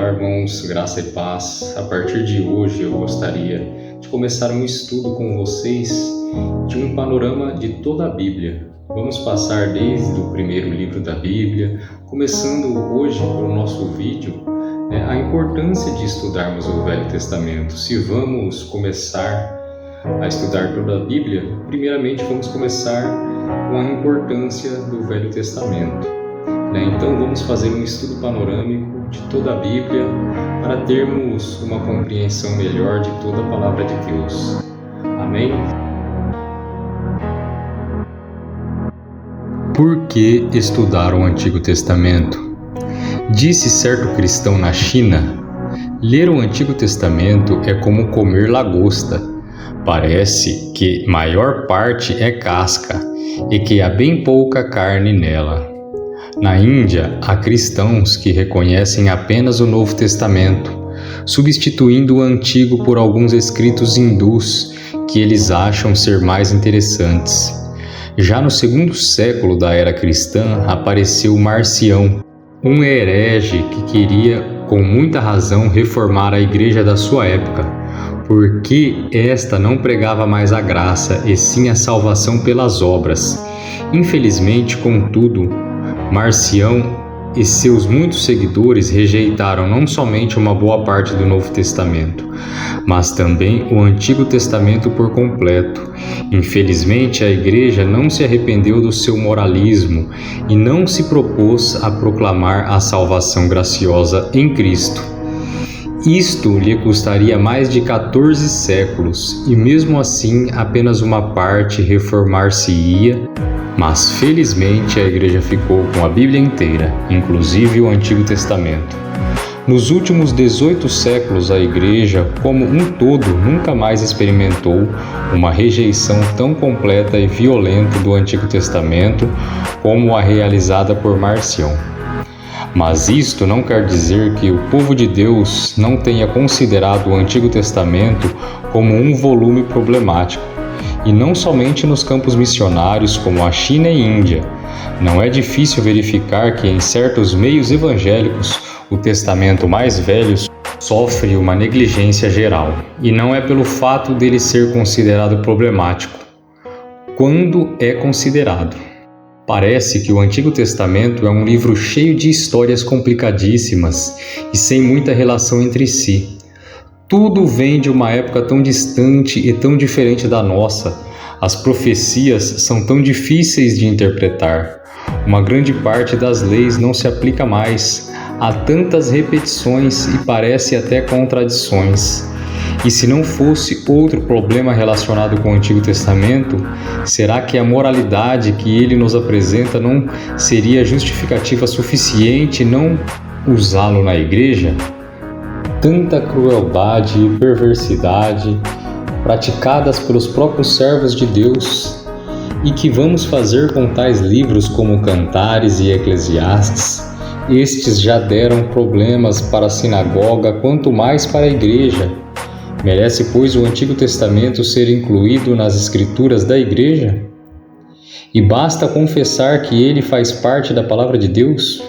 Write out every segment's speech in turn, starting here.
Olá, irmãos, graça e paz. A partir de hoje eu gostaria de começar um estudo com vocês de um panorama de toda a Bíblia. Vamos passar desde o primeiro livro da Bíblia, começando hoje pelo nosso vídeo, a importância de estudarmos o Velho Testamento. Se vamos começar a estudar toda a Bíblia, primeiramente vamos começar com a importância do Velho Testamento. Então vamos fazer um estudo panorâmico de toda a Bíblia para termos uma compreensão melhor de toda a Palavra de Deus. Amém? Por que estudar o Antigo Testamento? Disse certo cristão na China: ler o Antigo Testamento é como comer lagosta. Parece que maior parte é casca e que há bem pouca carne nela. Na Índia, há cristãos que reconhecem apenas o Novo Testamento, substituindo o Antigo por alguns escritos hindus que eles acham ser mais interessantes. Já no segundo século da era cristã, apareceu Marcião, um herege que queria, com muita razão, reformar a igreja da sua época, porque esta não pregava mais a graça, e sim a salvação pelas obras. Infelizmente, contudo, Marcião e seus muitos seguidores rejeitaram não somente uma boa parte do Novo Testamento, mas também o Antigo Testamento por completo. Infelizmente, a Igreja não se arrependeu do seu moralismo e não se propôs a proclamar a salvação graciosa em Cristo. Isto lhe custaria mais de 14 séculos, e mesmo assim apenas uma parte reformar-se-ia, mas felizmente a Igreja ficou com a Bíblia inteira, inclusive o Antigo Testamento. Nos últimos 18 séculos, a Igreja, como um todo, nunca mais experimentou uma rejeição tão completa e violenta do Antigo Testamento como a realizada por Marcião. Mas isto não quer dizer que o povo de Deus não tenha considerado o Antigo Testamento como um volume problemático, e não somente nos campos missionários como a China e Índia. Não é difícil verificar que em certos meios evangélicos o Testamento mais velho sofre uma negligência geral, e não é pelo fato dele ser considerado problemático. Quando é considerado? Parece que o Antigo Testamento é um livro cheio de histórias complicadíssimas e sem muita relação entre si. Tudo vem de uma época tão distante e tão diferente da nossa. As profecias são tão difíceis de interpretar. Uma grande parte das leis não se aplica mais. Há tantas repetições e parece até contradições. E se não fosse outro problema relacionado com o Antigo Testamento, será que a moralidade que ele nos apresenta não seria justificativa suficiente não usá-lo na igreja? Tanta crueldade e perversidade praticadas pelos próprios servos de Deus, e que vamos fazer com tais livros como Cantares e Eclesiastes? Estes já deram problemas para a sinagoga, quanto mais para a igreja. Merece, pois, o Antigo Testamento ser incluído nas Escrituras da igreja? E basta confessar que ele faz parte da Palavra de Deus?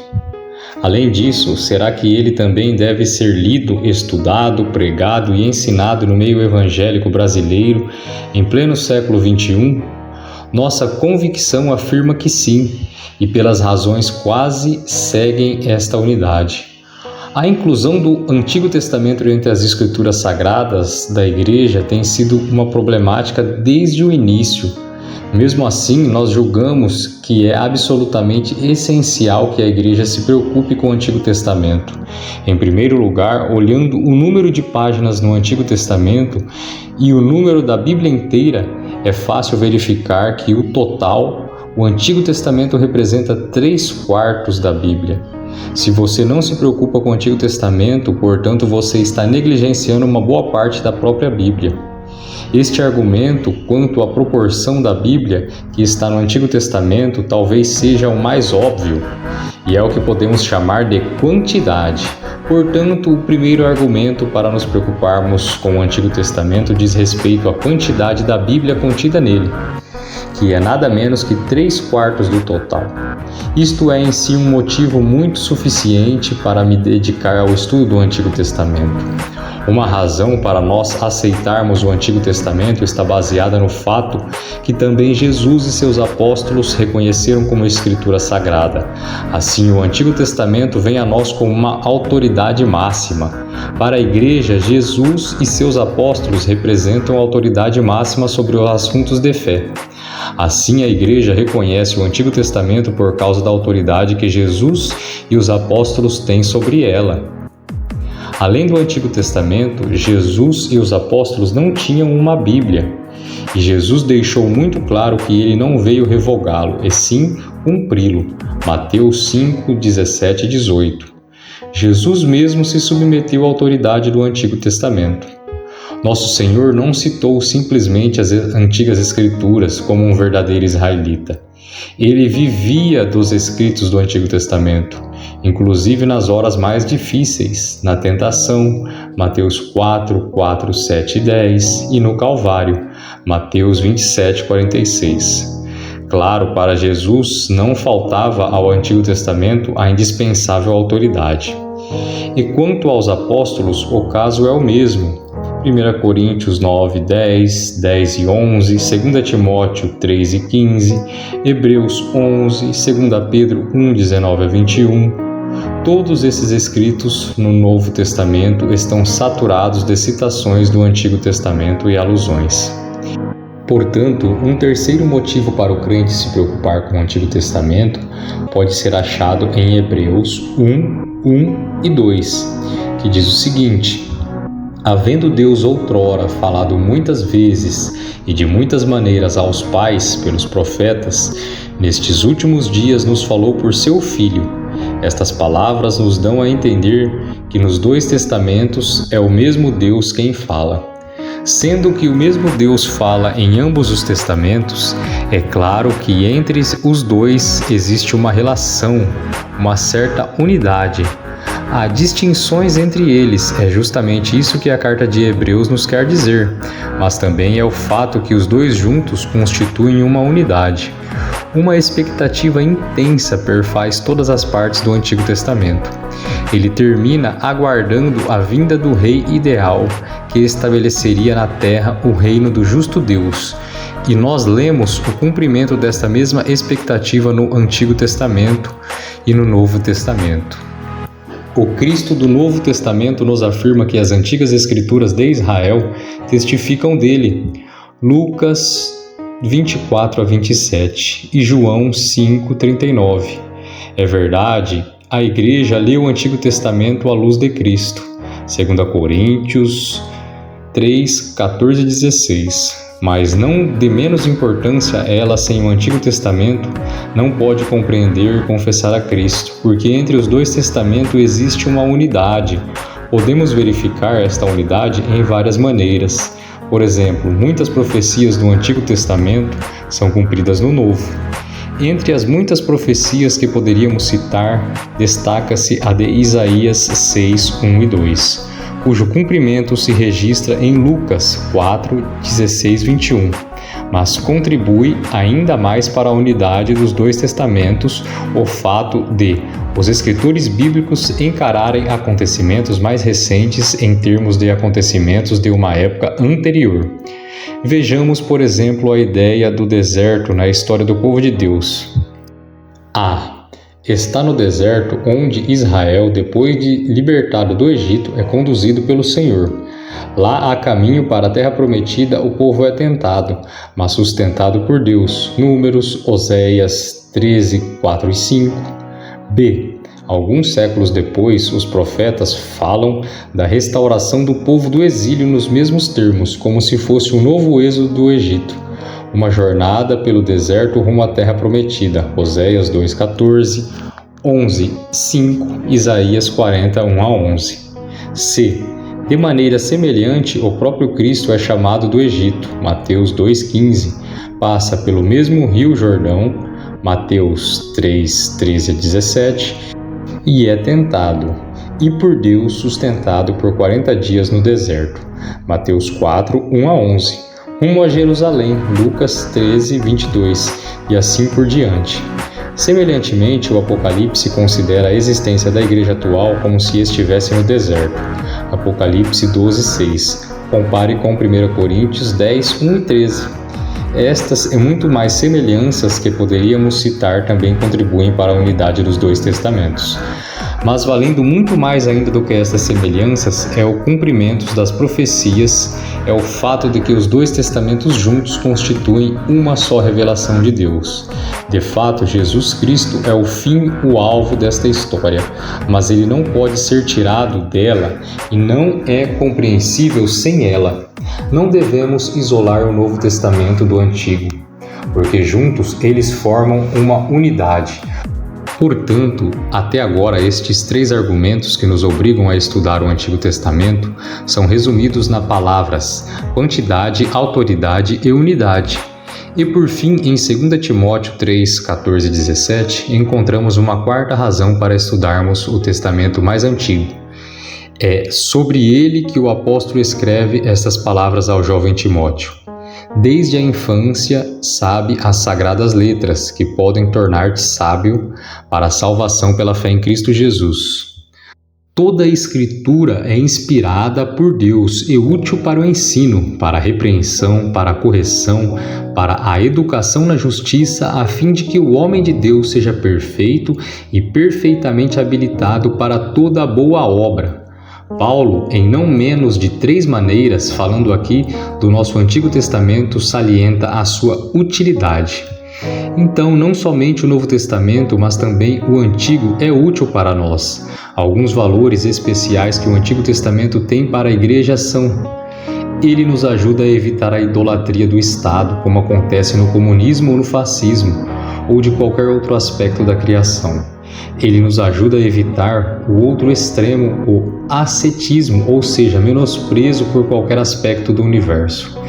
Além disso, será que ele também deve ser lido, estudado, pregado e ensinado no meio evangélico brasileiro em pleno século XXI? Nossa convicção afirma que sim, e pelas razões quase seguem esta unidade. A inclusão do Antigo Testamento entre as Escrituras Sagradas da Igreja tem sido uma problemática desde o início. Mesmo assim, nós julgamos que é absolutamente essencial que a Igreja se preocupe com o Antigo Testamento. Em primeiro lugar, olhando o número de páginas no Antigo Testamento e o número da Bíblia inteira, é fácil verificar que o Antigo Testamento representa 3/4 da Bíblia. Se você não se preocupa com o Antigo Testamento, portanto, você está negligenciando uma boa parte da própria Bíblia. Este argumento quanto à proporção da Bíblia que está no Antigo Testamento talvez seja o mais óbvio, e é o que podemos chamar de quantidade. Portanto, o primeiro argumento para nos preocuparmos com o Antigo Testamento diz respeito à quantidade da Bíblia contida nele. que é nada menos que 3/4 do total. Isto é em si um motivo muito suficiente para me dedicar ao estudo do Antigo Testamento. Uma razão para nós aceitarmos o Antigo Testamento está baseada no fato que também Jesus e seus apóstolos reconheceram como Escritura Sagrada. Assim, o Antigo Testamento vem a nós como uma autoridade máxima. Para a Igreja, Jesus e seus apóstolos representam a autoridade máxima sobre os assuntos de fé. Assim, a Igreja reconhece o Antigo Testamento por causa da autoridade que Jesus e os apóstolos têm sobre ela. Além do Antigo Testamento, Jesus e os apóstolos não tinham uma Bíblia. E Jesus deixou muito claro que ele não veio revogá-lo, e sim cumpri-lo. Mateus 5, 17 e 18. Jesus mesmo se submeteu à autoridade do Antigo Testamento. Nosso Senhor não citou simplesmente as antigas Escrituras como um verdadeiro israelita. Ele vivia dos escritos do Antigo Testamento, inclusive nas horas mais difíceis, na tentação, Mateus 4, 4, 7 e 10, e no Calvário, Mateus 27, 46. Claro, para Jesus não faltava ao Antigo Testamento a indispensável autoridade. E quanto aos apóstolos, o caso é o mesmo. 1 Coríntios 9, 10, 10 e 11, 2 Timóteo 3 e 15, Hebreus 11, 2 Pedro 1, 19 a 21. Todos esses escritos no Novo Testamento estão saturados de citações do Antigo Testamento e alusões. Portanto, um terceiro motivo para o crente se preocupar com o Antigo Testamento pode ser achado em Hebreus 1, 1 e 2, que diz o seguinte: havendo Deus outrora falado muitas vezes e de muitas maneiras aos pais pelos profetas, nestes últimos dias nos falou por seu Filho. Estas palavras nos dão a entender que nos dois testamentos é o mesmo Deus quem fala. Sendo que o mesmo Deus fala em ambos os testamentos, é claro que entre os dois existe uma relação, uma certa unidade. Há distinções entre eles, é justamente isso que a carta de Hebreus nos quer dizer, mas também é o fato que os dois juntos constituem uma unidade. Uma expectativa intensa perfaz todas as partes do Antigo Testamento. Ele termina aguardando a vinda do Rei ideal, que estabeleceria na terra o reino do justo Deus. E nós lemos o cumprimento desta mesma expectativa no Antigo Testamento e no Novo Testamento. O Cristo do Novo Testamento nos afirma que as antigas Escrituras de Israel testificam dele. Lucas 24 a 27 e João 5, 39. É verdade, a Igreja lê o Antigo Testamento à luz de Cristo. 2 Coríntios 3, 14 e 16. Mas não de menos importância ela sem o Antigo Testamento não pode compreender e confessar a Cristo, porque entre os dois testamentos existe uma unidade. Podemos verificar esta unidade em várias maneiras. Por exemplo, muitas profecias do Antigo Testamento são cumpridas no Novo. Entre as muitas profecias que poderíamos citar, destaca-se a de Isaías 6, 1 e 2, cujo cumprimento se registra em Lucas 4, 16, 21, mas contribui ainda mais para a unidade dos dois testamentos o fato de os escritores bíblicos encararem acontecimentos mais recentes em termos de acontecimentos de uma época anterior. Vejamos, por exemplo, a ideia do deserto na história do povo de Deus. Está no deserto onde Israel, depois de libertado do Egito, é conduzido pelo Senhor. Lá, a caminho para a terra prometida, o povo é tentado, mas sustentado por Deus. Números, Oséias 13, 4 e 5. Alguns séculos depois, os profetas falam da restauração do povo do exílio nos mesmos termos, como se fosse um novo êxodo do Egito. Uma jornada pelo deserto rumo à terra prometida. Oséias 2:14, 11:5, Isaías 40:1 a 11. De maneira semelhante, o próprio Cristo é chamado do Egito. Mateus 2:15. Passa pelo mesmo rio Jordão. Mateus 3:13 a 17. E é tentado, e por Deus sustentado por 40 dias no deserto. Mateus 4, 1 a 11. rumo a Jerusalém, Lucas 13, 22, e assim por diante. Semelhantemente, o Apocalipse considera a existência da igreja atual como se estivesse no deserto. Apocalipse 12, 6. Compare com 1 Coríntios 10, 1 e 13. Estas e muito mais semelhanças que poderíamos citar também contribuem para a unidade dos dois testamentos. Mas valendo muito mais ainda do que estas semelhanças é o cumprimento das profecias, é o fato de que os dois testamentos juntos constituem uma só revelação de Deus. De fato, Jesus Cristo é o fim, o alvo desta história, mas ele não pode ser tirado dela e não é compreensível sem ela. Não devemos isolar o Novo Testamento do Antigo, porque juntos eles formam uma unidade. Portanto, até agora estes três argumentos que nos obrigam a estudar o Antigo Testamento são resumidos nas palavras quantidade, autoridade e unidade. E por fim, em 2 Timóteo 3, 14 e 17, encontramos uma quarta razão para estudarmos o Testamento mais antigo. É sobre ele que o apóstolo escreve estas palavras ao jovem Timóteo. Desde a infância, sabe as sagradas letras, que podem tornar-te sábio para a salvação pela fé em Cristo Jesus. Toda a Escritura é inspirada por Deus e útil para o ensino, para a repreensão, para a correção, para a educação na justiça, a fim de que o homem de Deus seja perfeito e perfeitamente habilitado para toda a boa obra. Paulo, em não menos de 3 maneiras, falando aqui do nosso Antigo Testamento, salienta a sua utilidade. Então, não somente o Novo Testamento, mas também o Antigo é útil para nós. Alguns valores especiais que o Antigo Testamento tem para a igreja são: ele nos ajuda a evitar a idolatria do Estado, como acontece no comunismo ou no fascismo, ou de qualquer outro aspecto da criação. Ele nos ajuda a evitar o outro extremo, o ascetismo, ou seja, menosprezo por qualquer aspecto do universo.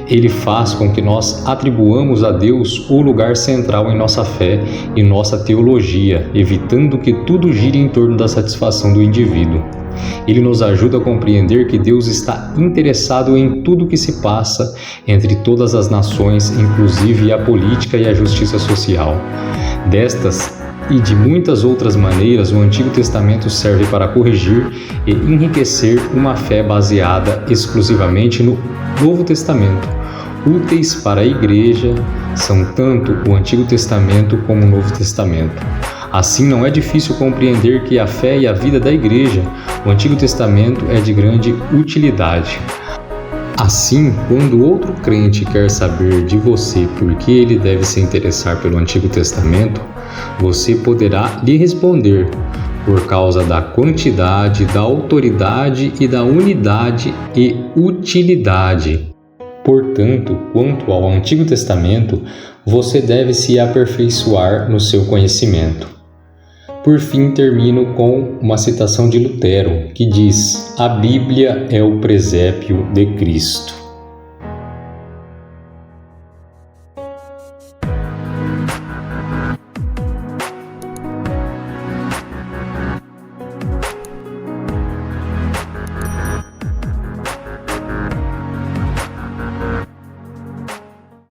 Ele faz com que nós atribuamos a Deus o lugar central em nossa fé e nossa teologia, evitando que tudo gire em torno da satisfação do indivíduo. Ele nos ajuda a compreender que Deus está interessado em tudo que se passa entre todas as nações, inclusive a política e a justiça social. Destas e de muitas outras maneiras, o Antigo Testamento serve para corrigir e enriquecer uma fé baseada exclusivamente no Novo Testamento. Úteis para a igreja são tanto o Antigo Testamento como o Novo Testamento. Assim, não é difícil compreender que a fé e a vida da igreja, o Antigo Testamento, é de grande utilidade. Assim, quando outro crente quer saber de você por que ele deve se interessar pelo Antigo Testamento, você poderá lhe responder: por causa da quantidade, da autoridade e da unidade e utilidade. Portanto, quanto ao Antigo Testamento, você deve se aperfeiçoar no seu conhecimento. Por fim, termino com uma citação de Lutero, que diz: a Bíblia é o presépio de Cristo.